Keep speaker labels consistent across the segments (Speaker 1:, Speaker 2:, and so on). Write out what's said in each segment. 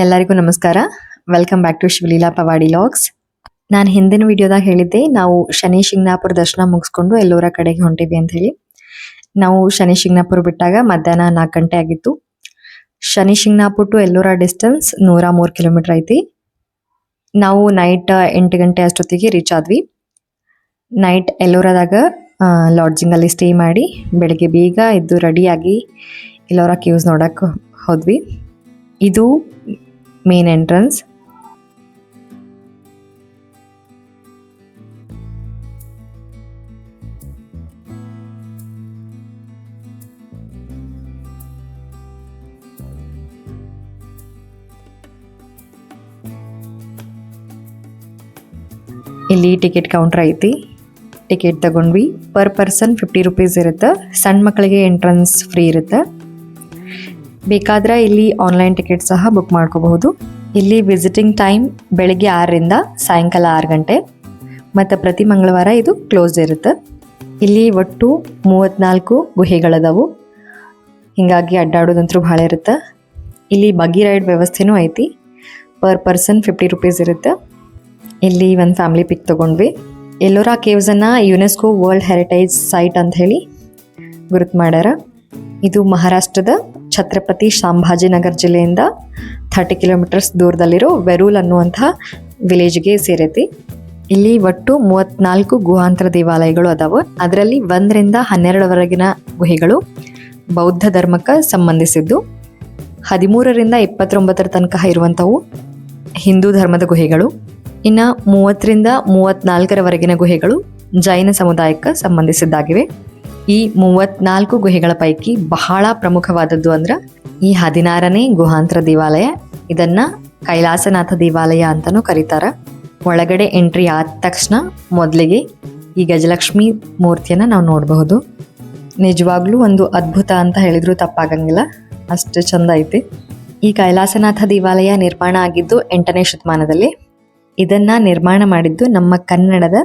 Speaker 1: ಎಲ್ಲರಿಗೂ ನಮಸ್ಕಾರ. Welcome back to Shivaleela Pavadi logs. ನಾನು ಹಿಂದಿನ ವಿಡಿಯೋದಾಗ ಹೇಳಿದ್ದೆ ನಾವು ಶನಿ ಶಿಂಗಣಾಪುರ ದರ್ಶನ ಮುಗಿಸ್ಕೊಂಡು ಎಲ್ಲೋರ ಕಡೆಗೆ ಹೊಂಟಿವಿ ಅಂತ ಹೇಳಿ. ನಾವು ಶನಿ ಶಿಂಗಣಾಪುರ ಬಿಟ್ಟಾಗ ಮಧ್ಯಾಹ್ನ 4 ಗಂಟೆ ಆಗಿತ್ತು. Shani Shingnapur to Ellora distance 103 kilometer ಐತಿ. ನಾವು ನೈಟ್ 8 ಗಂಟೆ ಅಷ್ಟೊತ್ತಿಗೆ ರೀಚ್ ಆದ್ವಿ. ನೈಟ್ ಎಲ್ಲೋರದಾಗ ಲಾಡ್ಜಿಂಗ್ ಅಲ್ಲಿ ಸ್ಟೇ ಮಾಡಿ ಬೆಳಿಗ್ಗೆ ಬೇಗ ಎದ್ದು ರೆಡಿಯಾಗಿ ಎಲ್ಲೋರ ಕೇವ್ಸ್ ನೋಡಕ್ಕೆ ಹೋದ್ವಿ. ಇದು ಮೇನ್ ಎಂಟ್ರನ್ಸ್. ಇಲ್ಲಿ ಟಿಕೆಟ್ ಕೌಂಟರ್ ಐತಿ. ಟಿಕೆಟ್ ತಗೊಂಡ್ವಿ. ಪರ್ ಪರ್ಸನ್ 50 ರೂಪೀಸ್ ಇರುತ್ತೆ. ಸಣ್ಣ ಮಕ್ಕಳಿಗೆ ಎಂಟ್ರನ್ಸ್ ಫ್ರೀ ಇರುತ್ತೆ. ಬೇಕಾದ್ರೆ ಇಲ್ಲಿ ಆನ್ಲೈನ್ ಟಿಕೆಟ್ ಸಹ ಬುಕ್ ಮಾಡ್ಕೋಬಹುದು. ಇಲ್ಲಿ ವಿಸಿಟಿಂಗ್ ಟೈಮ್ ಬೆಳಿಗ್ಗೆ 6ರಿಂದ ಸಾಯಂಕಾಲ 6 ಗಂಟೆ ಮತ್ತು ಪ್ರತಿ ಮಂಗಳವಾರ ಇದು ಕ್ಲೋಸ್ ಇರುತ್ತೆ. ಇಲ್ಲಿ ಒಟ್ಟು 34 ಗುಹೆಗಳದಾವು. ಹೀಗಾಗಿ ಅಡ್ಡಾಡೋದಂತೂ ಭಾಳ ಇರುತ್ತೆ. ಇಲ್ಲಿ ಬಗ್ಗಿ ರೈಡ್ ವ್ಯವಸ್ಥೆನೂ ಐತಿ. ಪರ್ ಪರ್ಸನ್ 50 ರೂಪೀಸ್ ಇರುತ್ತೆ. ಇಲ್ಲಿ ಒಂದು ಫ್ಯಾಮಿಲಿ ಪಿಕ್ ತೊಗೊಂಡ್ವಿ. ಎಲ್ಲೋರ ಕೇವ್ಸನ್ನು ಯುನೆಸ್ಕೋ ವರ್ಲ್ಡ್ ಹೆರಿಟೇಜ್ ಸೈಟ್ ಅಂತ ಹೇಳಿ ಗುರುತು ಮಾಡ್ಯಾರ. ಇದು ಮಹಾರಾಷ್ಟ್ರದ ಛತ್ರಪತಿ ಸಂಭಾಜಿನಗರ್ ಜಿಲ್ಲೆಯಿಂದ 30 ಕಿಲೋಮೀಟರ್ಸ್ ದೂರದಲ್ಲಿರೋ ವೆರೂಲ್ ಅನ್ನುವಂಥ ವಿಲೇಜ್ಗೆ ಸೇರೈತಿ. ಇಲ್ಲಿ ಒಟ್ಟು 34 ಗುಹಾಂತರ ದೇವಾಲಯಗಳು ಅದಾವ. ಅದರಲ್ಲಿ 1ರಿಂದ 12ವರೆಗಿನ ಗುಹೆಗಳು ಬೌದ್ಧ ಧರ್ಮಕ್ಕೆ ಸಂಬಂಧಿಸಿದ್ದು. 13ರಿಂದ 29 ತನಕ ಇರುವಂಥವು ಹಿಂದೂ ಧರ್ಮದ ಗುಹೆಗಳು. ಇನ್ನು 30ರಿಂದ 34ವರೆಗಿನ ಗುಹೆಗಳು ಜೈನ ಸಮುದಾಯಕ್ಕೆ ಸಂಬಂಧಿಸಿದ್ದಾಗಿವೆ. ಈ 34 ಗುಹೆಗಳ ಪೈಕಿ ಬಹಳ ಪ್ರಮುಖವಾದದ್ದು ಅಂದ್ರೆ ಈ 16ನೇ ಗುಹಾಂತರ ದೇವಾಲಯ. ಇದನ್ನ ಕೈಲಾಸನಾಥ ದೇವಾಲಯ ಅಂತಾನೂ ಕರೀತಾರ. ಒಳಗಡೆ ಎಂಟ್ರಿ ಆದ ತಕ್ಷಣ ಮೊದಲಿಗೆ ಈ ಗಜಲಕ್ಷ್ಮಿ ಮೂರ್ತಿಯನ್ನ ನಾವು ನೋಡಬಹುದು. ನಿಜವಾಗ್ಲೂ ಒಂದು ಅದ್ಭುತ ಅಂತ ಹೇಳಿದ್ರು ತಪ್ಪಾಗಂಗಿಲ್ಲ, ಅಷ್ಟು ಚಂದ ಐತಿ. ಈ ಕೈಲಾಸನಾಥ ದೇವಾಲಯ ನಿರ್ಮಾಣ ಆಗಿದ್ದು 8ನೇ ಶತಮಾನದಲ್ಲಿ. ಇದನ್ನ ನಿರ್ಮಾಣ ಮಾಡಿದ್ದು ನಮ್ಮ ಕನ್ನಡದ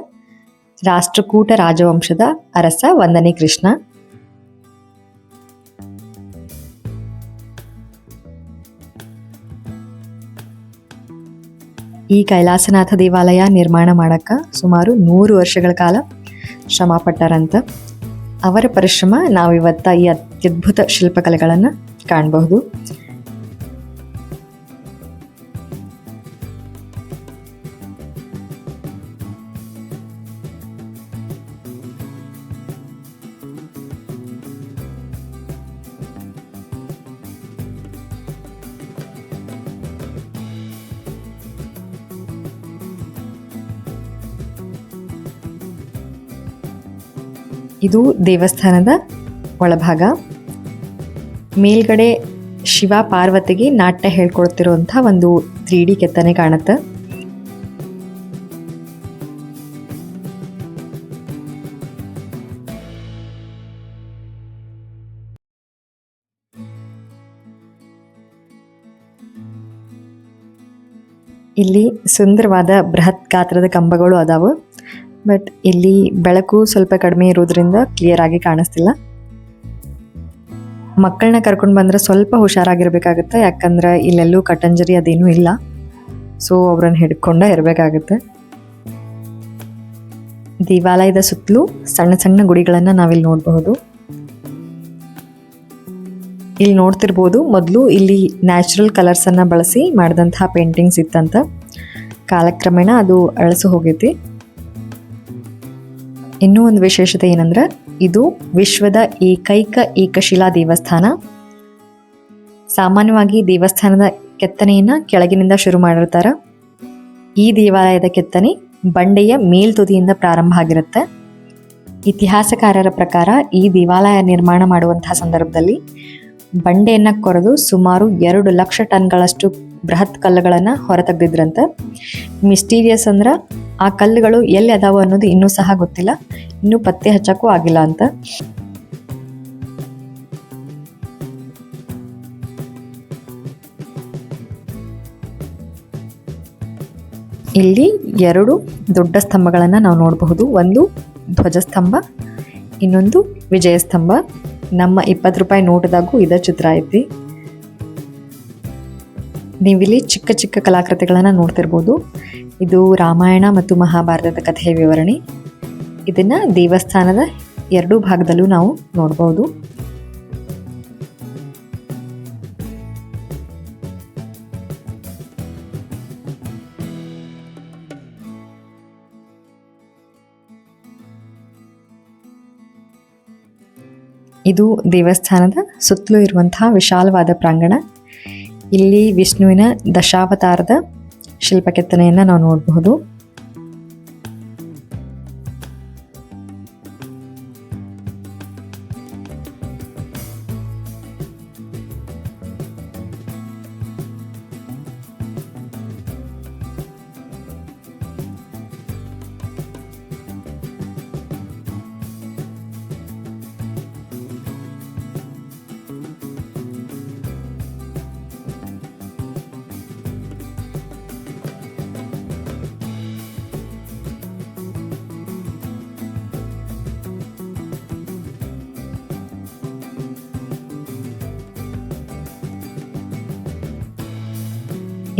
Speaker 1: ರಾಷ್ಟ್ರಕೂಟ ರಾಜವಂಶದ ಅರಸ 1ನೇ ಕೃಷ್ಣ. ಈ ಕೈಲಾಸನಾಥ ದೇವಾಲಯ ನಿರ್ಮಾಣ ಮಾಡಕ್ಕೆ ಸುಮಾರು 100 ವರ್ಷಗಳ ಕಾಲ ಶ್ರಮ ಪಟ್ಟಾರಂತ. ಅವರ ಪರಿಶ್ರಮ ನಾವಿವತ್ತ ಈ ಅತ್ಯದ್ಭುತ ಶಿಲ್ಪಕಲೆಗಳನ್ನು ಕಾಣಬಹುದು. ಇದು ದೇವಸ್ಥಾನದ ಒಳಭಾಗ. ಮೇಲ್ಗಡೆ ಶಿವ ಪಾರ್ವತಿಗೆ ನಾಟ್ಯ ಹೇಳ್ಕೊಳ್ತಿರುವಂಥ ಒಂದು 3D ಕೆತ್ತನೆ ಕಾಣುತ್ತೆ. ಇಲ್ಲಿ ಸುಂದರವಾದ ಬೃಹತ್ ಗಾತ್ರದ ಕಂಬಗಳು ಅದಾವು. ಬಟ್ ಇಲ್ಲಿ ಬೆಳಕು ಸ್ವಲ್ಪ ಕಡಿಮೆ ಇರೋದ್ರಿಂದ ಕ್ಲಿಯರ್ ಆಗಿ ಕಾಣಿಸ್ತಿಲ್ಲ. ಮಕ್ಕಳನ್ನ ಕರ್ಕೊಂಡು ಬಂದರೆ ಸ್ವಲ್ಪ ಹುಷಾರಾಗಿರ್ಬೇಕಾಗುತ್ತೆ. ಯಾಕಂದ್ರೆ ಇಲ್ಲೆಲ್ಲೂ ಕಟಂಜರಿ ಅದೇನೂ ಇಲ್ಲ. ಸೊ ಅವ್ರನ್ನ ಹಿಡ್ಕೊಂಡೇ ಇರಬೇಕಾಗುತ್ತೆ. ದೇವಾಲಯದ ಸುತ್ತಲೂ ಸಣ್ಣ ಸಣ್ಣ ಗುಡಿಗಳನ್ನು ನಾವಿಲ್ಲಿ ನೋಡಬಹುದು. ಇಲ್ಲಿ ನೋಡ್ತಿರ್ಬೋದು, ಮೊದಲು ಇಲ್ಲಿ ನ್ಯಾಚುರಲ್ ಕಲರ್ಸನ್ನು ಬಳಸಿ ಮಾಡಿದಂತಹ ಪೇಂಟಿಂಗ್ಸ್ ಇತ್ತಂತ. ಕಾಲಕ್ರಮೇಣ ಅದು ಅಳಿಸು ಹೋಗೈತಿ. ಇನ್ನೂ ಒಂದು ವಿಶೇಷತೆ ಏನಂದ್ರೆ ಇದು ವಿಶ್ವದ ಏಕೈಕ ಏಕಶಿಲಾ ದೇವಸ್ಥಾನ. ಸಾಮಾನ್ಯವಾಗಿ ದೇವಸ್ಥಾನದ ಕೆತ್ತನೆಯನ್ನ ಕೆಳಗಿನಿಂದ ಶುರು ಮಾಡಿರ್ತಾರೆ. ಈ ದೇವಾಲಯದ ಕೆತ್ತನೆ ಬಂಡೆಯ ಮೇಲ್ತುದಿಯಿಂದ ಪ್ರಾರಂಭ ಆಗಿರುತ್ತೆ. ಇತಿಹಾಸಕಾರರ ಪ್ರಕಾರ ಈ ದೇವಾಲಯ ನಿರ್ಮಾಣ ಮಾಡುವಂತಹ ಸಂದರ್ಭದಲ್ಲಿ ಬಂಡೆಯನ್ನ ಕೊರೆದು ಸುಮಾರು 2 ಲಕ್ಷ ಟನ್ಗಳಷ್ಟು ಬೃಹತ್ ಕಲ್ಲುಗಳನ್ನು ಹೊರತೆಗೆದಿದ್ರಂತೆ. ಮಿಸ್ಟೀರಿಯಸ್ ಅಂದ್ರೆ ಆ ಕಲ್ಲುಗಳು ಎಲ್ಲಿ ಅದಾವ ಅನ್ನೋದು ಇನ್ನೂ ಸಹ ಗೊತ್ತಿಲ್ಲ, ಇನ್ನೂ ಪತ್ತೆ ಹಚ್ಚಕ್ಕೂ ಆಗಿಲ್ಲ ಅಂತ. ಇಲ್ಲಿ 2 ದೊಡ್ಡ ಸ್ತಂಭಗಳನ್ನು ನಾವು ನೋಡಬಹುದು. ಒಂದು ಧ್ವಜಸ್ತಂಭ, ಇನ್ನೊಂದು ವಿಜಯ ಸ್ತಂಭ. ನಮ್ಮ 20 ರೂಪಾಯಿ ನೋಟದಾಗೂ ಇದ ಚಿತ್ರ ಐತಿ. ನೀವಿಲ್ಲಿ ಚಿಕ್ಕ ಚಿಕ್ಕ ಕಲಾಕೃತಿಗಳನ್ನು ನೋಡ್ತಿರ್ಬೋದು. ಇದು ರಾಮಾಯಣ ಮತ್ತು ಮಹಾಭಾರತದ ಕಥೆಯ ವಿವರಣೆ. ಇದನ್ನು ದೇವಸ್ಥಾನದ ಎರಡೂ ಭಾಗದಲ್ಲೂ ನಾವು ನೋಡ್ಬೋದು. ಇದು ದೇವಸ್ಥಾನದ ಸುತ್ತಲೂ ಇರುವಂತಹ ವಿಶಾಲವಾದ ಪ್ರಾಂಗಣ. ಇಲ್ಲಿ ವಿಷ್ಣುವಿನ ದಶಾವತಾರದ ಶಿಲ್ಪಕೆತ್ತನೆಯನ್ನು ನಾವು ನೋಡಬಹುದು.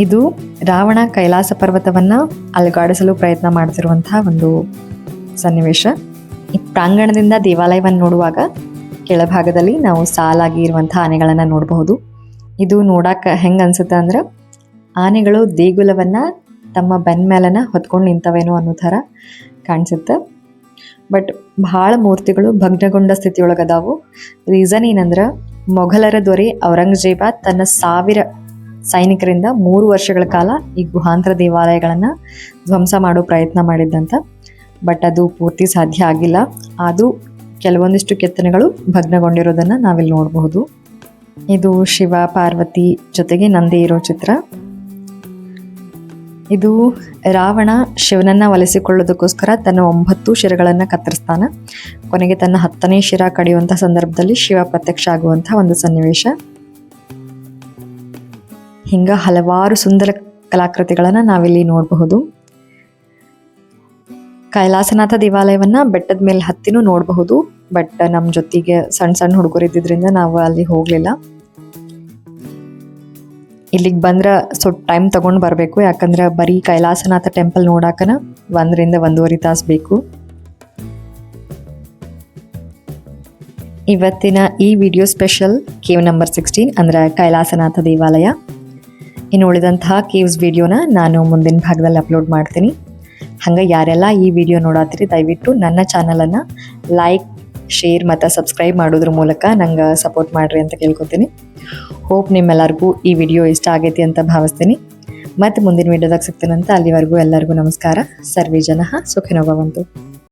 Speaker 1: ಇದು ರಾವಣ ಕೈಲಾಸ ಪರ್ವತವನ್ನು ಅಲುಗಾಡಿಸಲು ಪ್ರಯತ್ನ ಮಾಡ್ತಿರುವಂತಹ ಒಂದು ಸನ್ನಿವೇಶ. ಈ ಪ್ರಾಂಗಣದಿಂದ ದೇವಾಲಯವನ್ನು ನೋಡುವಾಗ ಕೆಳಭಾಗದಲ್ಲಿ ನಾವು ಸಾಲಾಗಿ ಇರುವಂತಹ ಆನೆಗಳನ್ನು ನೋಡಬಹುದು. ಇದು ನೋಡಕ್ಕೆ ಹೆಂಗೆ ಅನ್ಸುತ್ತೆ ಅಂದ್ರೆ ಆನೆಗಳು ದೇಗುಲವನ್ನು ತಮ್ಮ ಬೆನ್ನ ಮೇಲನ ಹೊತ್ಕೊಂಡು ನಿಂತವೇನೋ ಅನ್ನೋ ಥರ ಕಾಣಿಸುತ್ತೆ. ಬಟ್ ಭಾಳ ಮೂರ್ತಿಗಳು ಭಗ್ನಗೊಂಡ ಸ್ಥಿತಿಯೊಳಗದಾವು. ರೀಸನ್ ಏನಂದ್ರೆ ಮೊಘಲರ ದೊರೆ ಔರಂಗಜೇಬ ತನ್ನ 1000 ಸೈನಿಕರಿಂದ 3 ವರ್ಷಗಳ ಕಾಲ ಈ ಗುಹಾಂತರ ದೇವಾಲಯಗಳನ್ನು ಧ್ವಂಸ ಮಾಡೋ ಪ್ರಯತ್ನ ಮಾಡಿದ್ದಂತ. ಬಟ್ ಅದು ಪೂರ್ತಿ ಸಾಧ್ಯ ಆಗಿಲ್ಲ. ಅದು ಕೆಲವೊಂದಿಷ್ಟು ಕೆತ್ತನೆಗಳು ಭಗ್ನಗೊಂಡಿರೋದನ್ನು ನಾವಿಲ್ಲಿ ನೋಡಬಹುದು. ಇದು ಶಿವ ಪಾರ್ವತಿ ಜೊತೆಗೆ ನಂದಿ ಇರೋ ಚಿತ್ರ. ಇದು ರಾವಣ ಶಿವನನ್ನು ಒಲಿಸಿಕೊಳ್ಳೋದಕ್ಕೋಸ್ಕರ ತನ್ನ 9 ಶಿರಗಳನ್ನು ಕತ್ತರಿಸ್ತಾನ. ಕೊನೆಗೆ ತನ್ನ 10ನೇ ಶಿರ ಕಡಿಯುವಂಥ ಸಂದರ್ಭದಲ್ಲಿ ಶಿವ ಪ್ರತ್ಯಕ್ಷ ಆಗುವಂಥ ಒಂದು ಸನ್ನಿವೇಶ. ಹಿಂಗೆ ಹಲವಾರು ಸುಂದರ ಕಲಾಕೃತಿಗಳನ್ನು ನಾವಿಲ್ಲಿ ನೋಡಬಹುದು. ಕೈಲಾಸನಾಥ ದೇವಾಲಯವನ್ನು ಬೆಟ್ಟದ ಮೇಲೆ ಹತ್ತಿನೂ ನೋಡಬಹುದು. ಬಟ್ ನಮ್ಮ ಜೊತೆಗೆ ಸಣ್ಣ ಸಣ್ಣ ಹುಡುಗರು ಇದ್ದಿದ್ದರಿಂದ ನಾವು ಅಲ್ಲಿ ಹೋಗಲಿಲ್ಲ. ಇಲ್ಲಿಗೆ ಬಂದ್ರೆ ಸ್ವಲ್ಪ ಟೈಮ್ ತೊಗೊಂಡು ಬರಬೇಕು. ಯಾಕಂದ್ರೆ ಬರೀ ಕೈಲಾಸನಾಥ ಟೆಂಪಲ್ ನೋಡಾಕನ 1 ರಿಂದ 1.5 ತಾಸು ಬೇಕು. ಇವತ್ತಿನ ಈ ವಿಡಿಯೋ ಸ್ಪೆಷಲ್ ಕೇವ್ ನಂಬರ್ 16 ಅಂದರೆ ಕೈಲಾಸನಾಥ ದೇವಾಲಯ. ಇನ್ನು ಉಳಿದಂತಹ ಕೇವ್ಸ್ ವಿಡಿಯೋನ ನಾನು ಮುಂದಿನ ಭಾಗದಲ್ಲಿ ಅಪ್ಲೋಡ್ ಮಾಡ್ತೀನಿ. ಹಂಗೆ ಯಾರೆಲ್ಲ ಈ ವಿಡಿಯೋ ನೋಡತ್ತೀರಿ ದಯವಿಟ್ಟು ನನ್ನ ಚಾನಲನ್ನು ಲೈಕ್, ಶೇರ್ ಮತ್ತು ಸಬ್ಸ್ಕ್ರೈಬ್ ಮಾಡೋದ್ರ ಮೂಲಕ ನಂಗೆ ಸಪೋರ್ಟ್ ಮಾಡಿರಿ ಅಂತ ಕೇಳ್ಕೊತೀನಿ. ಹೋಪ್ ನಿಮ್ಮೆಲ್ಲರಿಗೂ ಈ ವಿಡಿಯೋ ಇಷ್ಟ ಆಗೈತಿ ಅಂತ ಭಾವಿಸ್ತೀನಿ. ಮತ್ತು ಮುಂದಿನ ವಿಡಿಯೋದಾಗ ಸಿಗ್ತೀನಂತ. ಅಲ್ಲಿವರೆಗೂ ಎಲ್ಲರಿಗೂ ನಮಸ್ಕಾರ. ಸರ್ವೇ ಜನಃ ಸುಖಿನೋ ಭವಂತು.